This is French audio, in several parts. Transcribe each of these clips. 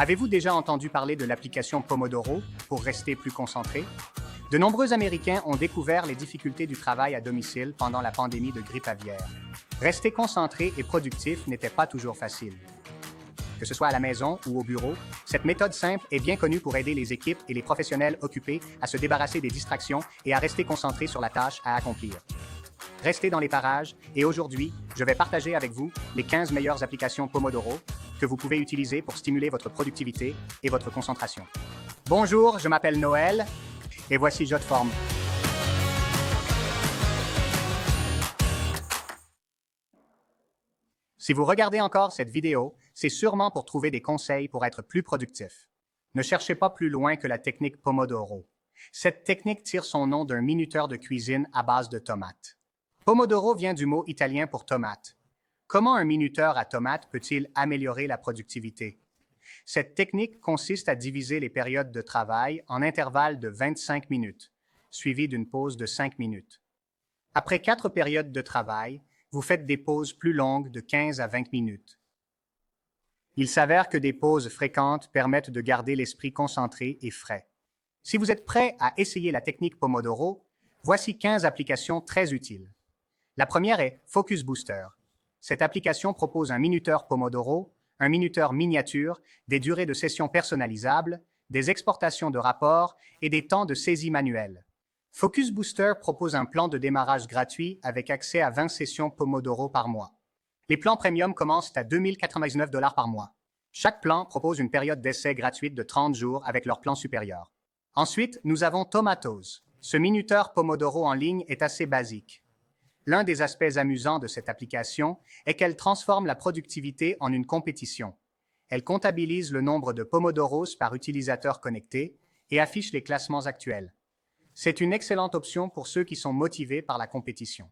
Avez-vous déjà entendu parler de l'application Pomodoro pour rester plus concentré? De nombreux Américains ont découvert les difficultés du travail à domicile pendant la pandémie de grippe aviaire. Rester concentré et productif n'était pas toujours facile. Que ce soit à la maison ou au bureau, cette méthode simple est bien connue pour aider les équipes et les professionnels occupés à se débarrasser des distractions et à rester concentrés sur la tâche à accomplir. Restez dans les parages et aujourd'hui, je vais partager avec vous les 15 meilleures applications Pomodoro que vous pouvez utiliser pour stimuler votre productivité et votre concentration. Bonjour, je m'appelle Noël et voici Jotform. Si vous regardez encore cette vidéo, c'est sûrement pour trouver des conseils pour être plus productif. Ne cherchez pas plus loin que la technique Pomodoro. Cette technique tire son nom d'un minuteur de cuisine à base de tomates. Pomodoro vient du mot italien pour tomate. Comment un minuteur à tomates peut-il améliorer la productivité? Cette technique consiste à diviser les périodes de travail en intervalles de 25 minutes, suivies d'une pause de 5 minutes. Après 4 périodes de travail, vous faites des pauses plus longues de 15 à 20 minutes. Il s'avère que des pauses fréquentes permettent de garder l'esprit concentré et frais. Si vous êtes prêt à essayer la technique Pomodoro, voici 15 applications très utiles. La première est Focus Booster. Cette application propose un minuteur Pomodoro, un minuteur miniature, des durées de session personnalisables, des exportations de rapports et des temps de saisie manuels. Focus Booster propose un plan de démarrage gratuit avec accès à 20 sessions Pomodoro par mois. Les plans premium commencent à 2 099 $ par mois. Chaque plan propose une période d'essai gratuite de 30 jours avec leur plan supérieur. Ensuite, nous avons Tomatos. Ce minuteur Pomodoro en ligne est assez basique. L'un des aspects amusants de cette application est qu'elle transforme la productivité en une compétition. Elle comptabilise le nombre de Pomodoros par utilisateur connecté et affiche les classements actuels. C'est une excellente option pour ceux qui sont motivés par la compétition.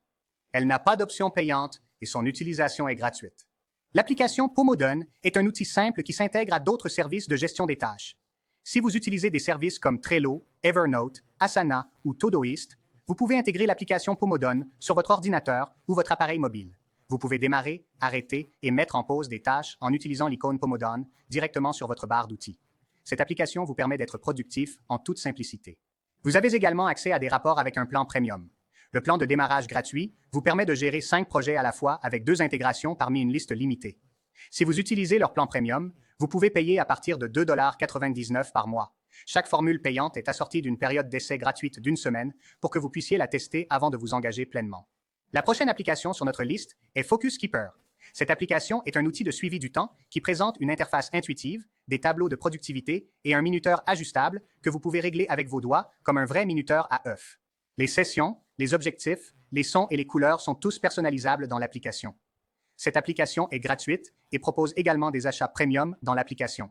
Elle n'a pas d'option payante et son utilisation est gratuite. L'application Pomodone est un outil simple qui s'intègre à d'autres services de gestion des tâches. Si vous utilisez des services comme Trello, Evernote, Asana ou Todoist, vous pouvez intégrer l'application Pomodone sur votre ordinateur ou votre appareil mobile. Vous pouvez démarrer, arrêter et mettre en pause des tâches en utilisant l'icône Pomodone directement sur votre barre d'outils. Cette application vous permet d'être productif en toute simplicité. Vous avez également accès à des rapports avec un plan premium. Le plan de démarrage gratuit vous permet de gérer 5 projets à la fois avec 2 intégrations parmi une liste limitée. Si vous utilisez leur plan premium, vous pouvez payer à partir de 2,99 $ par mois. Chaque formule payante est assortie d'une période d'essai gratuite d'une semaine pour que vous puissiez la tester avant de vous engager pleinement. La prochaine application sur notre liste est Focus Keeper. Cette application est un outil de suivi du temps qui présente une interface intuitive, des tableaux de productivité et un minuteur ajustable que vous pouvez régler avec vos doigts comme un vrai minuteur à œuf. Les sessions, les objectifs, les sons et les couleurs sont tous personnalisables dans l'application. Cette application est gratuite et propose également des achats premium dans l'application.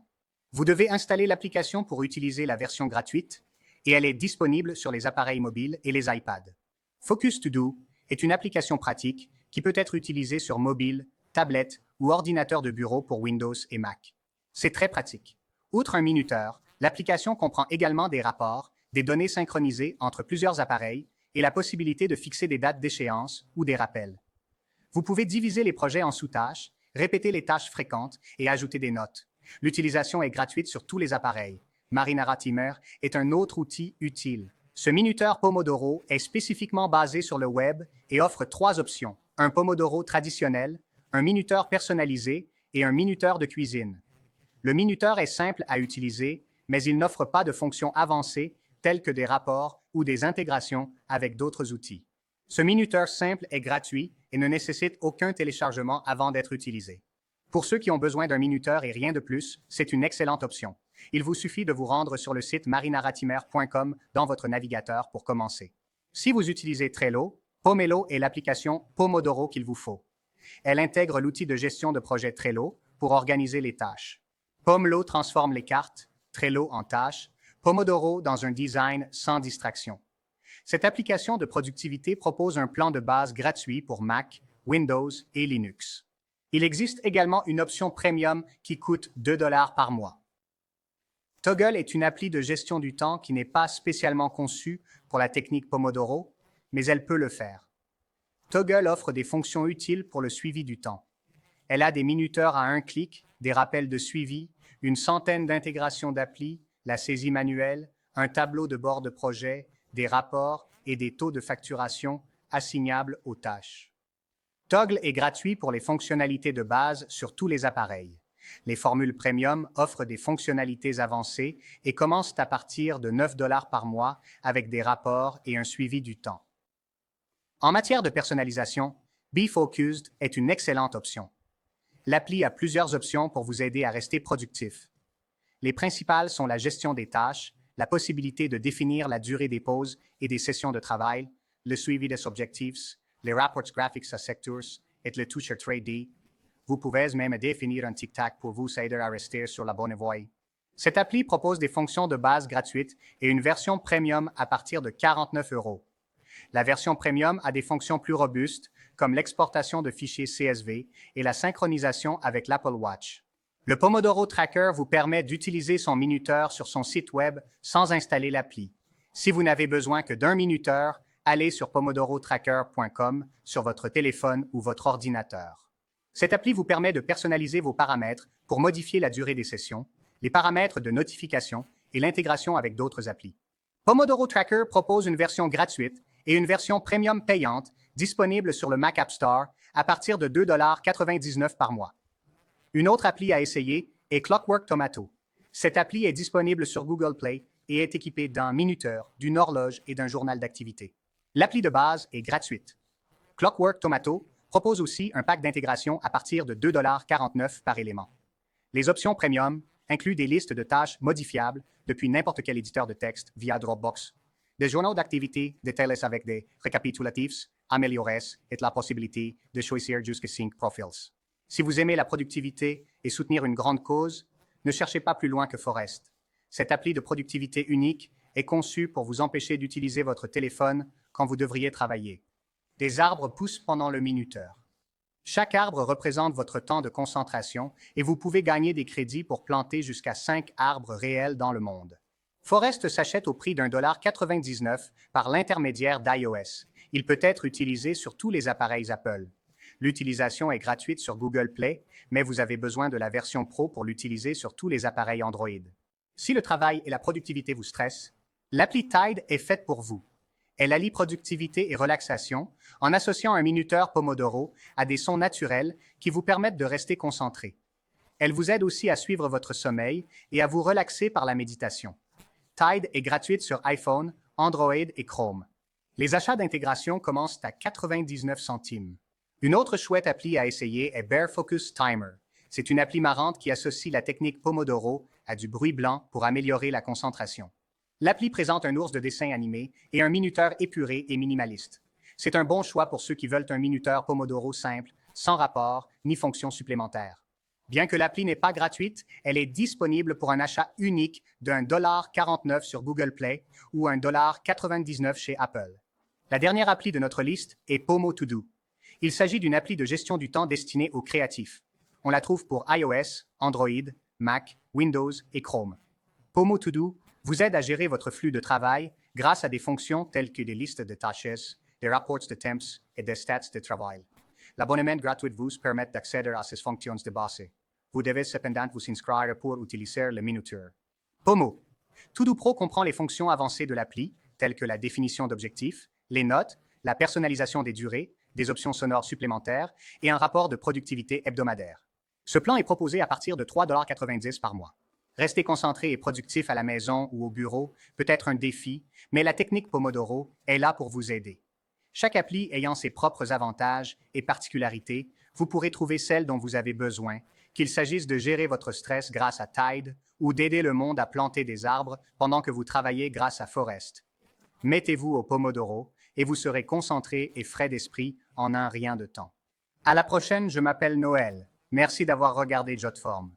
Vous devez installer l'application pour utiliser la version gratuite et elle est disponible sur les appareils mobiles et les iPads. Focus To Do est une application pratique qui peut être utilisée sur mobile, tablette ou ordinateur de bureau pour Windows et Mac. C'est très pratique. Outre un minuteur, l'application comprend également des rapports, des données synchronisées entre plusieurs appareils et la possibilité de fixer des dates d'échéance ou des rappels. Vous pouvez diviser les projets en sous-tâches, répéter les tâches fréquentes et ajouter des notes. L'utilisation est gratuite sur tous les appareils. Marinara Timer est un autre outil utile. Ce minuteur Pomodoro est spécifiquement basé sur le web et offre 3 options. Un Pomodoro traditionnel, un minuteur personnalisé et un minuteur de cuisine. Le minuteur est simple à utiliser, mais il n'offre pas de fonctions avancées telles que des rapports ou des intégrations avec d'autres outils. Ce minuteur simple est gratuit et ne nécessite aucun téléchargement avant d'être utilisé. Pour ceux qui ont besoin d'un minuteur et rien de plus, c'est une excellente option. Il vous suffit de vous rendre sur le site marinaratimer.com dans votre navigateur pour commencer. Si vous utilisez Trello, Pomelo est l'application Pomodoro qu'il vous faut. Elle intègre l'outil de gestion de projet Trello pour organiser les tâches. Pomelo transforme les cartes, Trello en tâches, Pomodoro dans un design sans distraction. Cette application de productivité propose un plan de base gratuit pour Mac, Windows et Linux. Il existe également une option premium qui coûte 2 $ par mois. Toggle est une appli de gestion du temps qui n'est pas spécialement conçue pour la technique Pomodoro, mais elle peut le faire. Toggle offre des fonctions utiles pour le suivi du temps. Elle a des minuteurs à un clic, des rappels de suivi, une centaine d'intégrations d'applis, la saisie manuelle, un tableau de bord de projet, des rapports et des taux de facturation assignables aux tâches. Toggle est gratuit pour les fonctionnalités de base sur tous les appareils. Les formules premium offrent des fonctionnalités avancées et commencent à partir de 9 $ par mois avec des rapports et un suivi du temps. En matière de personnalisation, BeFocused est une excellente option. L'appli a plusieurs options pour vous aider à rester productif. Les principales sont la gestion des tâches, la possibilité de définir la durée des pauses et des sessions de travail, le suivi des objectifs, les rapports graphiques à secteurs et le toucher 3D. Vous pouvez même définir un tic-tac pour vous aider à rester sur la bonne voie. Cette appli propose des fonctions de base gratuites et une version premium à partir de 49 €. La version premium a des fonctions plus robustes, comme l'exportation de fichiers CSV et la synchronisation avec l'Apple Watch. Le Pomodoro Tracker vous permet d'utiliser son minuteur sur son site web sans installer l'appli. Si vous n'avez besoin que d'un minuteur, allez sur pomodorotracker.com sur votre téléphone ou votre ordinateur. Cette appli vous permet de personnaliser vos paramètres pour modifier la durée des sessions, les paramètres de notification et l'intégration avec d'autres applis. Pomodoro Tracker propose une version gratuite et une version premium payante disponible sur le Mac App Store à partir de 2,99 $ par mois. Une autre appli à essayer est Clockwork Tomato. Cette appli est disponible sur Google Play et est équipée d'un minuteur, d'une horloge et d'un journal d'activité. L'appli de base est gratuite. Clockwork Tomato propose aussi un pack d'intégration à partir de 2,49 $ par élément. Les options premium incluent des listes de tâches modifiables depuis n'importe quel éditeur de texte via Dropbox, des journaux d'activité détaillés avec des récapitulatifs améliorés et la possibilité de choisir jusqu'à 5 profils. Si vous aimez la productivité et soutenir une grande cause, ne cherchez pas plus loin que Forest. Cette appli de productivité unique est conçue pour vous empêcher d'utiliser votre téléphone quand vous devriez travailler. Des arbres poussent pendant le minuteur. Chaque arbre représente votre temps de concentration et vous pouvez gagner des crédits pour planter jusqu'à 5 arbres réels dans le monde. Forest s'achète au prix d'1,99 $ par l'intermédiaire d'iOS. Il peut être utilisé sur tous les appareils Apple. L'utilisation est gratuite sur Google Play, mais vous avez besoin de la version Pro pour l'utiliser sur tous les appareils Android. Si le travail et la productivité vous stressent, l'appli Tide est faite pour vous. Elle allie productivité et relaxation en associant un minuteur Pomodoro à des sons naturels qui vous permettent de rester concentré. Elle vous aide aussi à suivre votre sommeil et à vous relaxer par la méditation. Tide est gratuite sur iPhone, Android et Chrome. Les achats d'intégration commencent à 99 centimes. Une autre chouette appli à essayer est Bear Focus Timer. C'est une appli marrante qui associe la technique Pomodoro à du bruit blanc pour améliorer la concentration. L'appli présente un ours de dessin animé et un minuteur épuré et minimaliste. C'est un bon choix pour ceux qui veulent un minuteur Pomodoro simple, sans rapport ni fonction supplémentaire. Bien que l'appli n'est pas gratuite, elle est disponible pour un achat unique d'1,49 $ sur Google Play ou $1,99 chez Apple. La dernière appli de notre liste est Pomo To Do. Il s'agit d'une appli de gestion du temps destinée aux créatifs. On la trouve pour iOS, Android, Mac, Windows et Chrome. Pomo To Do vous aide à gérer votre flux de travail grâce à des fonctions telles que des listes de tâches, des rapports de temps et des stats de travail. L'abonnement gratuit vous permet d'accéder à ces fonctions de base. Vous devez cependant vous inscrire pour utiliser le minuteur. Pomo. To Do Pro comprend les fonctions avancées de l'appli, telles que la définition d'objectifs, les notes, la personnalisation des durées, des options sonores supplémentaires et un rapport de productivité hebdomadaire. Ce plan est proposé à partir de 3,90 $ par mois. Rester concentré et productif à la maison ou au bureau peut être un défi, mais la technique Pomodoro est là pour vous aider. Chaque appli ayant ses propres avantages et particularités, vous pourrez trouver celle dont vous avez besoin, qu'il s'agisse de gérer votre stress grâce à Tide ou d'aider le monde à planter des arbres pendant que vous travaillez grâce à Forest. Mettez-vous au Pomodoro et vous serez concentré et frais d'esprit en un rien de temps. À la prochaine, je m'appelle Noël. Merci d'avoir regardé Jotform.